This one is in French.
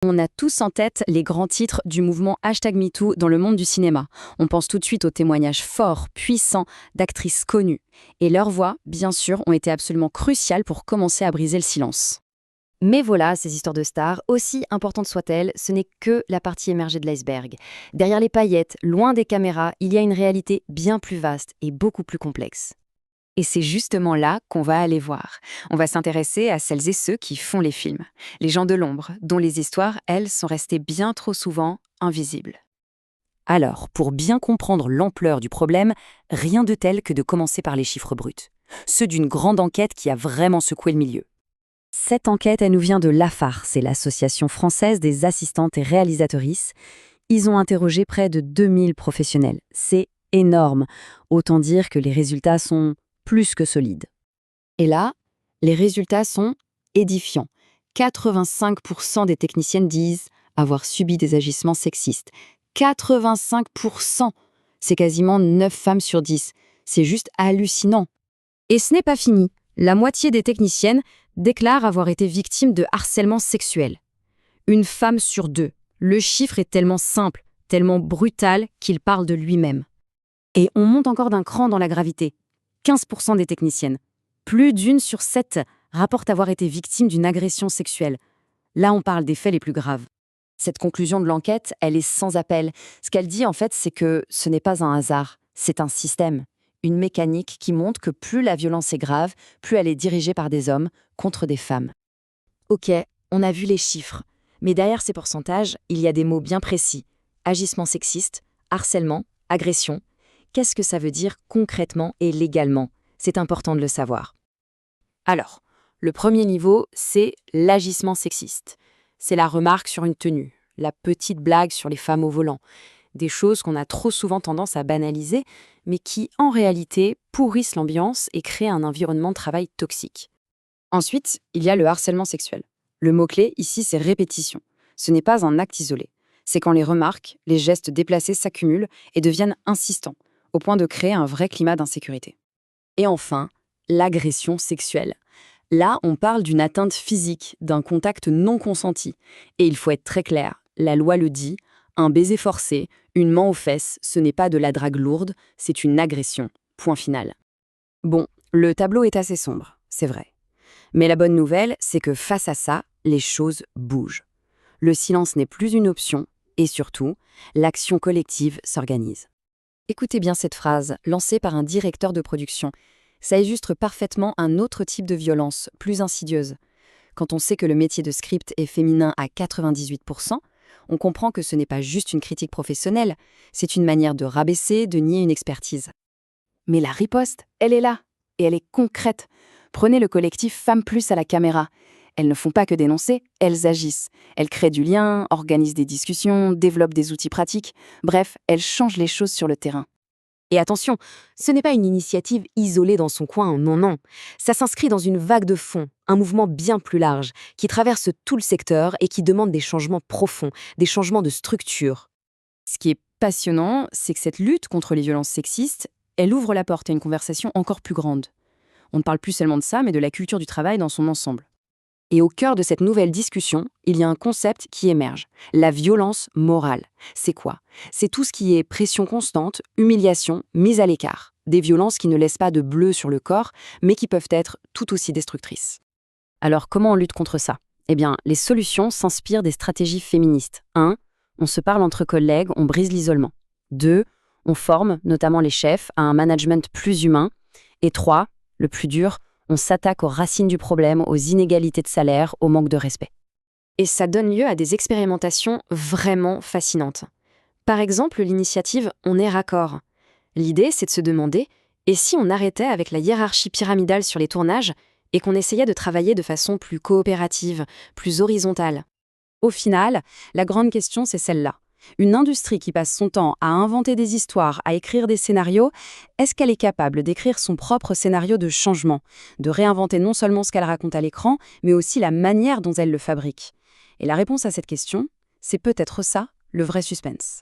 On a tous en tête les grands titres du mouvement #MeToo dans le monde du cinéma. On pense tout de suite aux témoignages forts, puissants, d'actrices connues. Et leurs voix, bien sûr, ont été absolument cruciales pour commencer à briser le silence. Mais voilà, ces histoires de stars, aussi importantes soient-elles, ce n'est que la partie émergée de l'iceberg. Derrière les paillettes, loin des caméras, il y a une réalité bien plus vaste et beaucoup plus complexe. Et c'est justement là qu'on va aller voir. On va s'intéresser à celles et ceux qui font les films. Les gens de l'ombre, dont les histoires, elles, sont restées bien trop souvent invisibles. Alors, pour bien comprendre l'ampleur du problème, rien de tel que de commencer par les chiffres bruts. Ceux d'une grande enquête qui a vraiment secoué le milieu. Cette enquête, elle nous vient de l'AFAR, c'est l'Association française des assistantes et réalisatrices. Ils ont interrogé près de 2000 professionnels. C'est énorme. Autant dire que les résultats sont plus que solides. Et là, les résultats sont édifiants. 85% des techniciennes disent avoir subi des agissements sexistes. 85%! C'est quasiment 9 femmes sur 10. C'est juste hallucinant. Et ce n'est pas fini. La moitié des techniciennes déclarent avoir été victimes de harcèlement sexuel. Une femme sur 2. Le chiffre est tellement simple, tellement brutal qu'il parle de lui-même. Et on monte encore d'un cran dans la gravité. 15% des techniciennes. Plus d'une sur 7 rapportent avoir été victimes d'une agression sexuelle. Là, on parle des faits les plus graves. Cette conclusion de l'enquête, elle est sans appel. Ce qu'elle dit, en fait, c'est que ce n'est pas un hasard, c'est un système. Une mécanique qui montre que plus la violence est grave, plus elle est dirigée par des hommes contre des femmes. Ok, on a vu les chiffres. Mais derrière ces pourcentages, il y a des mots bien précis. Agissement sexiste, harcèlement, agression. Qu'est-ce que ça veut dire concrètement et légalement? C'est important de le savoir. Alors, le premier niveau, c'est l'agissement sexiste. C'est la remarque sur une tenue, la petite blague sur les femmes au volant. Des choses qu'on a trop souvent tendance à banaliser, mais qui, en réalité, pourrissent l'ambiance et créent un environnement de travail toxique. Ensuite, il y a le harcèlement sexuel. Le mot-clé, ici, c'est répétition. Ce n'est pas un acte isolé. C'est quand les remarques, les gestes déplacés s'accumulent et deviennent insistants, au point de créer un vrai climat d'insécurité. Et enfin, l'agression sexuelle. Là, on parle d'une atteinte physique, d'un contact non consenti. Et il faut être très clair, la loi le dit, un baiser forcé, une main aux fesses, ce n'est pas de la drague lourde, c'est une agression. Point final. Bon, le tableau est assez sombre, c'est vrai. Mais la bonne nouvelle, c'est que face à ça, les choses bougent. Le silence n'est plus une option, et surtout, l'action collective s'organise. Écoutez bien cette phrase, lancée par un directeur de production. Ça illustre parfaitement un autre type de violence, plus insidieuse. Quand on sait que le métier de script est féminin à 98%, on comprend que ce n'est pas juste une critique professionnelle, c'est une manière de rabaisser, de nier une expertise. Mais la riposte, elle est là, et elle est concrète. Prenez le collectif Femmes Plus à la caméra. Elles ne font pas que dénoncer, elles agissent. Elles créent du lien, organisent des discussions, développent des outils pratiques. Bref, elles changent les choses sur le terrain. Et attention, ce n'est pas une initiative isolée dans son coin, non, non. Ça s'inscrit dans une vague de fond, un mouvement bien plus large, qui traverse tout le secteur et qui demande des changements profonds, des changements de structure. Ce qui est passionnant, c'est que cette lutte contre les violences sexistes, elle ouvre la porte à une conversation encore plus grande. On ne parle plus seulement de ça, mais de la culture du travail dans son ensemble. Et au cœur de cette nouvelle discussion, il y a un concept qui émerge, la violence morale. C'est quoi? C'est tout ce qui est pression constante, humiliation, mise à l'écart. Des violences qui ne laissent pas de bleu sur le corps, mais qui peuvent être tout aussi destructrices. Alors comment on lutte contre ça? Eh bien, les solutions s'inspirent des stratégies féministes. 1. On se parle entre collègues, on brise l'isolement. 2. On forme, notamment les chefs, à un management plus humain. Et 3. Le plus dur, on s'attaque aux racines du problème, aux inégalités de salaire, au manque de respect. Et ça donne lieu à des expérimentations vraiment fascinantes. Par exemple, l'initiative On est raccord. L'idée, c'est de se demander, et si on arrêtait avec la hiérarchie pyramidale sur les tournages et qu'on essayait de travailler de façon plus coopérative, plus horizontale? Au final, la grande question, c'est celle-là. Une industrie qui passe son temps à inventer des histoires, à écrire des scénarios, est-ce qu'elle est capable d'écrire son propre scénario de changement, de réinventer non seulement ce qu'elle raconte à l'écran, mais aussi la manière dont elle le fabrique? Et la réponse à cette question, c'est peut-être ça, le vrai suspense.